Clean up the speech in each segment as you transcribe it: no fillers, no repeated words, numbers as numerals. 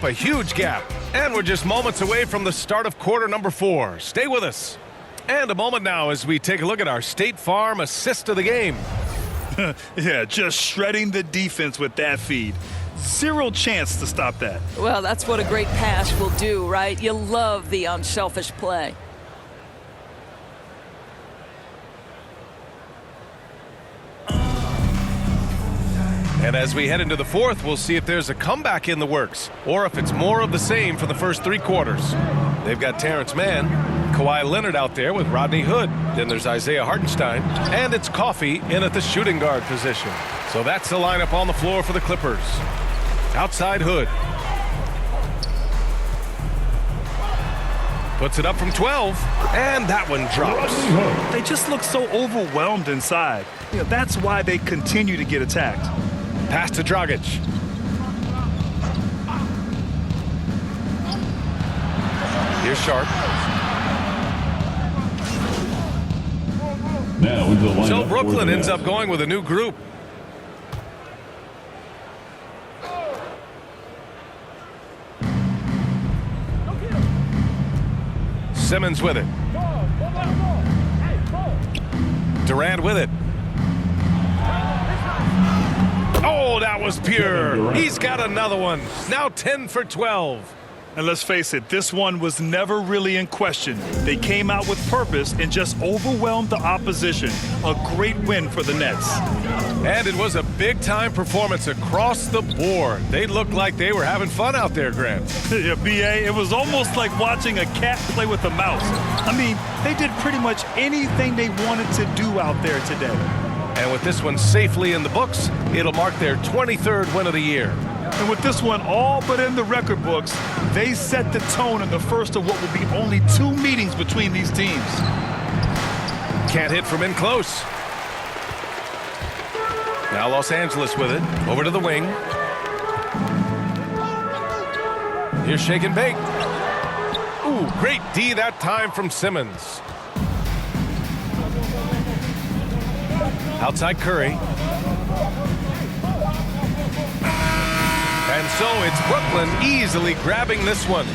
A huge gap, and we're just moments away from the start of quarter number 4. Stay with us. And a moment now as we take a look at our State Farm assist of the game. Yeah, just shredding the defense with that feed. Zero chance to stop that. Well, that's what a great pass will do, right? You love the unselfish play. And as we head into the 4th, we'll see if there's a comeback in the works or if it's more of the same for the first 3 quarters. They've got Terrence Mann, Kawhi Leonard out there with Rodney Hood. Then there's Isaiah Hartenstein, and it's Coffey in at the shooting guard position. So that's the lineup on the floor for the Clippers. Outside Hood. Puts it up from 12, and that one drops. They just look so overwhelmed inside. That's why they continue to get attacked. Pass to Dragic. Here's Sharp. Now into the lineup. So Brooklyn ends up going with a new group. Simmons with it. Durant with it. Oh, that was pure. He's got another one. Now 10 for 12. And let's face it, this one was never really in question. They came out with purpose and just overwhelmed the opposition. A great win for the Nets. And it was a big-time performance across the board. They looked like they were having fun out there, Grant. Yeah, B.A., it was almost like watching a cat play with a mouse. I mean, they did pretty much anything they wanted to do out there today. And with this one safely in the books, it'll mark their 23rd win of the year. And with this one all but in the record books, they set the tone in the first of what will be only 2 meetings between these teams. Can't hit from in close. Now Los Angeles with it. Over to the wing. Here's shake and bake. Ooh, great D that time from Simmons. Outside Curry. And so it's Brooklyn easily grabbing this one.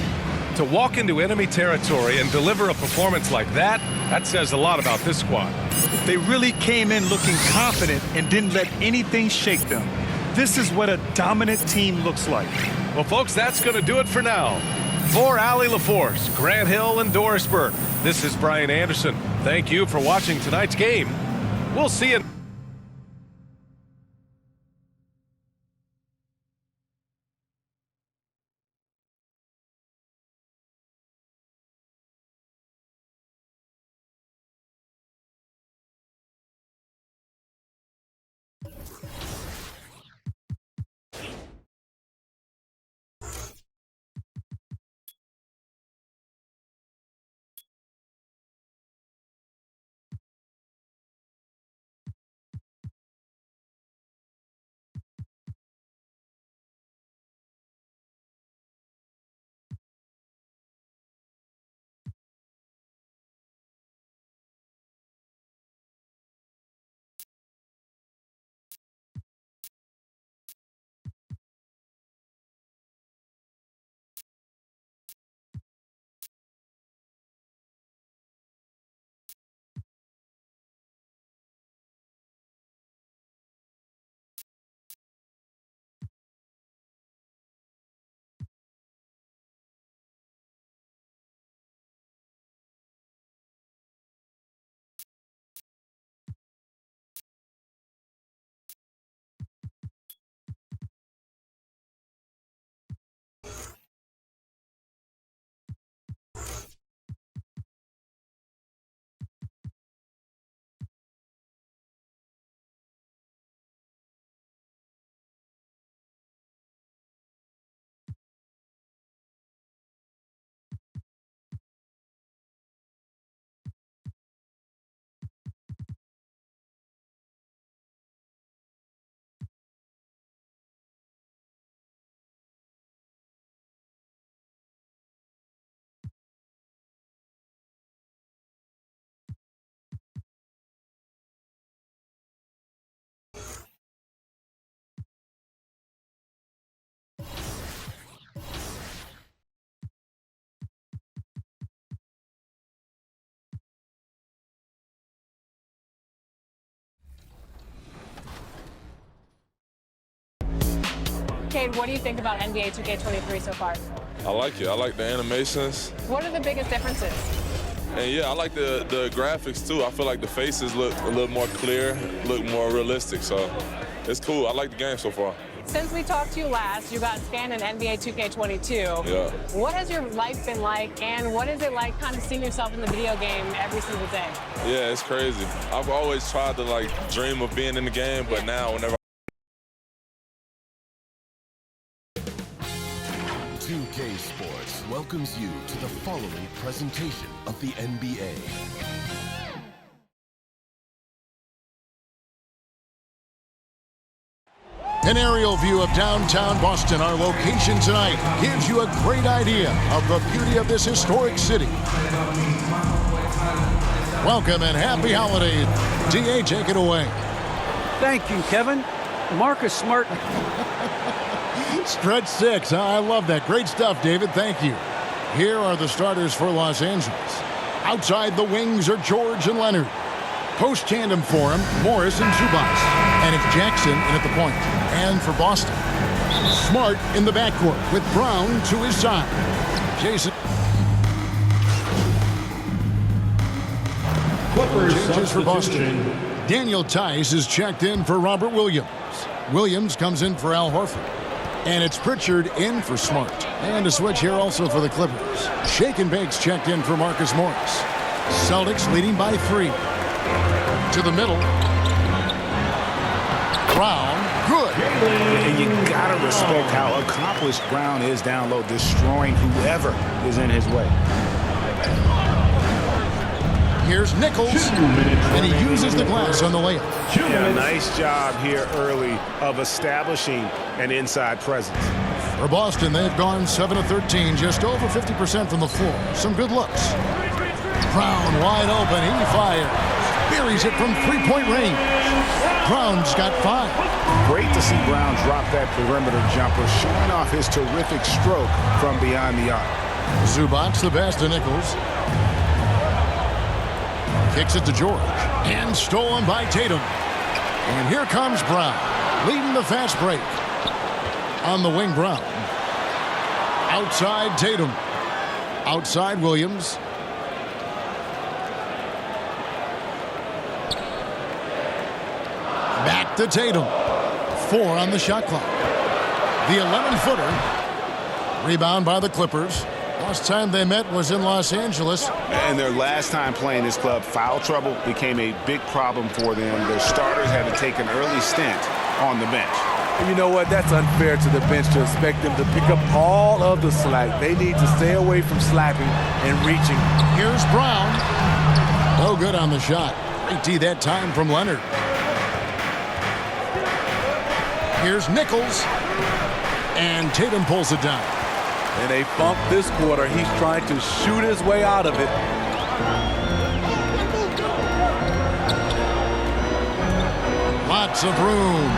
To walk into enemy territory and deliver a performance like that, that says a lot about this squad. They really came in looking confident and didn't let anything shake them. This is what a dominant team looks like. Well, folks, that's going to do it for now. For Allie LaForce, Grant Hill, and Doris Burke, this is Brian Anderson. Thank you for watching tonight's game. We'll see you. Wade, what do you think about NBA 2K23 so far? I like it. I like the animations. What are the biggest differences? And yeah, I like the graphics too. I feel like the faces look a little more clear, look more realistic. So it's cool. I like the game so far. Since we talked to you last, you got scanned in NBA 2K22. Yeah. What has your life been like, and what is it like kind of seeing yourself in the video game every single day? Yeah, it's crazy. I've always tried to like dream of being in the game, but now whenever 2K Sports welcomes you to the following presentation of the NBA. An aerial view of downtown Boston, our location tonight, gives you a great idea of the beauty of this historic city. Welcome and happy holidays. DA, take it away. Thank you, Kevin. Marcus Smart. Stretch 6. I love that. Great stuff, David. Thank you. Here are the starters for Los Angeles. Outside the wings are George and Leonard. Post tandem for him, Morris and Zubac. And it's Jackson in at the point. And for Boston, Smart in the backcourt with Brown to his side. Jason. Changes for Boston. Daniel Tice is checked in for Robert Williams. Williams comes in for Al Horford. And it's Pritchard in for Smart. And a switch here also for the Clippers. Shake and Bake's checked in for Marcus Morris. Celtics leading by 3. To the middle. Brown, good. And you gotta respect how accomplished Brown is down low, destroying whoever is in his way. Here's Nichols, and he uses the glass on the layup. Yeah, nice job here early of establishing an inside presence. For Boston, they've gone 7 of 13, just over 50% from the floor. Some good looks. Brown wide open, he fires. Buries it from three-point range. Brown's got 5. Great to see Brown drop that perimeter jumper, showing off his terrific stroke from beyond the arc. Zubac the pass to Nichols. Kicks it to George. And stolen by Tatum. And here comes Brown, leading the fast break. On the wing, Brown. Outside Tatum. Outside Williams. Back to Tatum. 4 on the shot clock. The 11-footer. Rebound by the Clippers. Last time they met was in Los Angeles. And their last time playing this club, foul trouble became a big problem for them. Their starters had to take an early stint on the bench. And you know what? That's unfair to the bench to expect them to pick up all of the slack. They need to stay away from slapping and reaching. Here's Brown. No good on the shot. Great D that time from Leonard. Here's Nichols. And Tatum pulls it down. And they bump this quarter. He's trying to shoot his way out of it. Lots of room.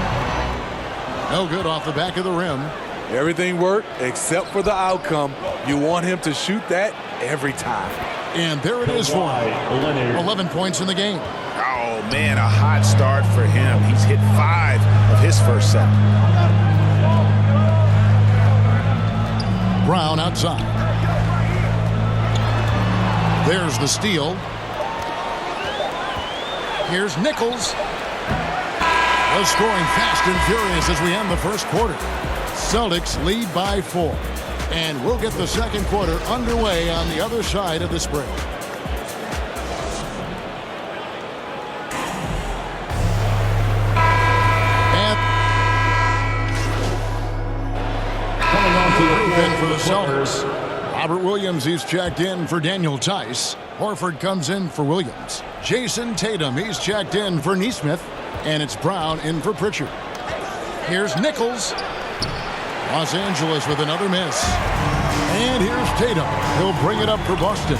No good off the back of the rim. Everything worked except for the outcome. You want him to shoot that every time. And there it is for him. 11 points in the game. Oh, man, a hot start for him. He's hit 5 of his first 7. Brown outside. There's the steal. Here's Nichols. The scoring fast and furious as we end the first quarter. Celtics lead by 4. And we'll get the second quarter underway on the other side of this break. For the Celtics, Robert Williams, he's checked in for Daniel Tice. Horford comes in for Williams. Jason Tatum, he's checked in for Nesmith. And it's Brown in for Pritchard. Here's Nichols. Los Angeles with another miss. And here's Tatum. He'll bring it up for Boston.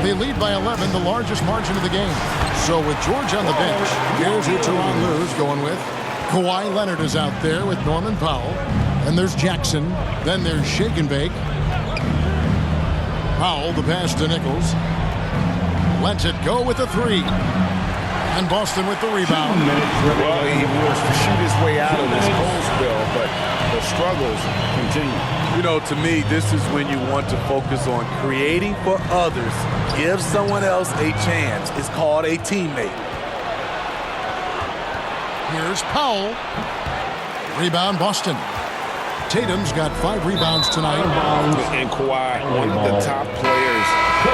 They lead by 11, the largest margin of the game. So with George on the bench, here's who Tyronn Lue's going with. Kawhi Leonard is out there with Norman Powell. And there's Jackson. Then there's Shake and Bake. Powell, the pass to Nichols. Lets it go with a 3. And Boston with the rebound. Well, he wants to shoot his way out of this cold spell, but the struggles continue. You know, to me, this is when you want to focus on creating for others. Give someone else a chance. It's called a teammate. Here's Powell. Rebound, Boston. Tatum's got 5 rebounds tonight. And Kawhi, one of the top players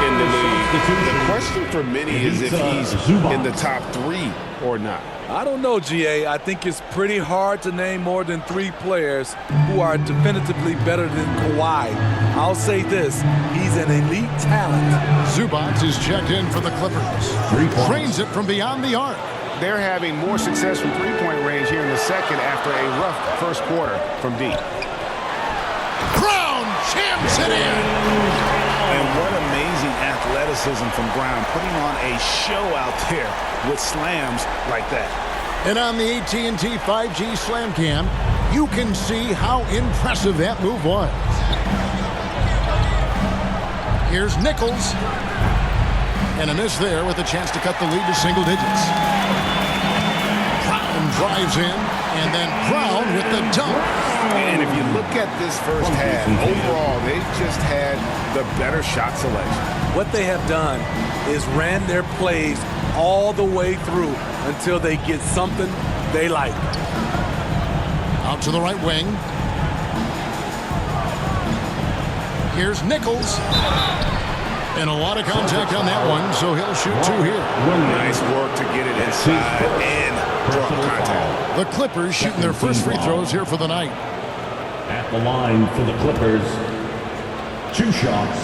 in the league. The question for many is if he's in the top 3 or not. I don't know, GA. I think it's pretty hard to name more than 3 players who are definitively better than Kawhi. I'll say this, he's an elite talent. Zubac is checked in for the Clippers. Trains it from beyond the arc. They're having more success from three-point range here in the second after a rough first quarter from deep. Brown jams it in. And what amazing athleticism from Brown, putting on a show out there with slams like that. And on the AT&T 5G Slam Cam, you can see how impressive that move was. Here's Nichols. And a miss there with a chance to cut the lead to single digits. Brown drives in, and then Brown with the dunk. And if you look at this first half, overall, they've just had the better shot selection. What they have done is ran their plays all the way through until they get something they like. Out to the right wing. Here's Nichols. And a lot of contact on that one, so he'll shoot 2 here. Nice work to get it inside and draw contact. The Clippers shooting their first free throws here for the night. At the line for the Clippers, 2 shots.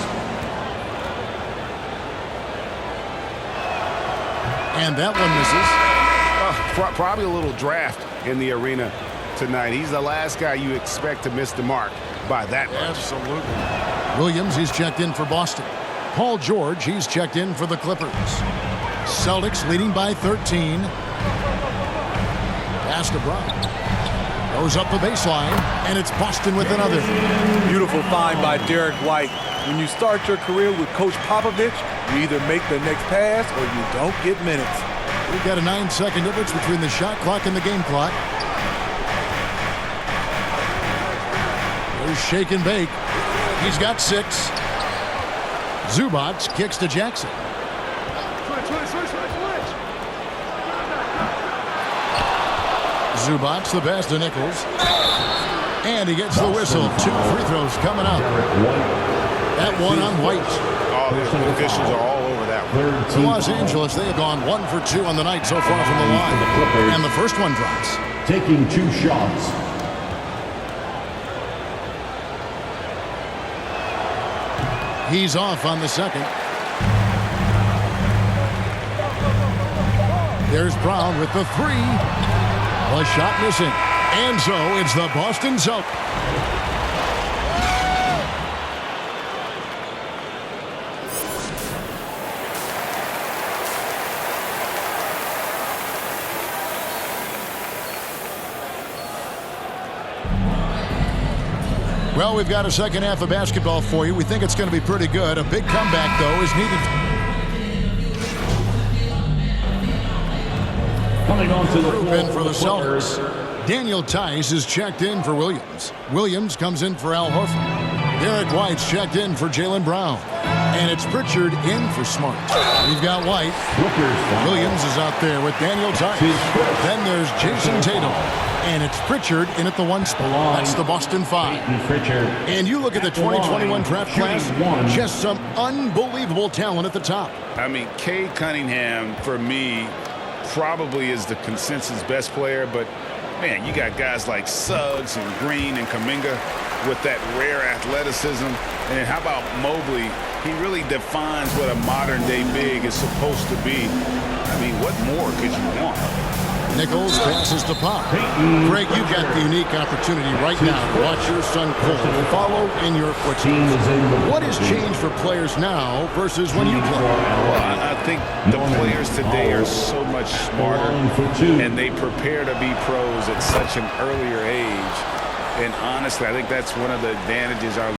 And that one misses. Probably a little draft in the arena tonight. He's the last guy you expect to miss the mark by that much. Absolutely. Williams, he's checked in for Boston. Paul George, he's checked in for the Clippers. Celtics leading by 13. Pass to Brown. Goes up the baseline, and it's Boston with another. Beautiful find by Derek White. When you start your career with Coach Popovich, you either make the next pass or you don't get minutes. We've got a 9-second difference between the shot clock and the game clock. There's shake and bake. He's got 6. Zubac kicks to Jackson. Zubac the pass to Nichols. And he gets the whistle. 2 free throws coming up. That one on White. Oh, the officials are all over that one. Los Angeles, they have gone 1 for 2 on the night so far from the line. And the first one drops. Taking 2 shots. He's off on the second. There's Brown with the 3. A shot missing. And so it's the Boston Celtics. Well, we've got a second half of basketball for you. We think it's going to be pretty good. A big comeback, though, is needed. Coming on to the floor for the Celtics. Daniel Tice is checked in for Williams. Williams comes in for Al Horford. Derek White's checked in for Jaylen Brown. And it's Pritchard in for Smart. We've got White. Williams is out there with Daniel Tice. Then there's Jason Tatum. And it's Pritchard in at the 1 spot. That's the Boston 5. And you look at the 2021 draft class, just some unbelievable talent at the top. I mean, Cade Cunningham, for me, probably is the consensus best player. But, man, you got guys like Suggs and Green and Kuminga with that rare athleticism. And then how about Mobley? He really defines what a modern-day big is supposed to be. I mean, what more could you want? Nichols passes to Pop. Greg, you've got the unique opportunity right now to watch your son Cole follow in your footsteps. What has changed for players now versus when you played? Well, I think the players today are so much smarter, and they prepare to be pros at such an earlier age. And honestly, I think that's one of the advantages our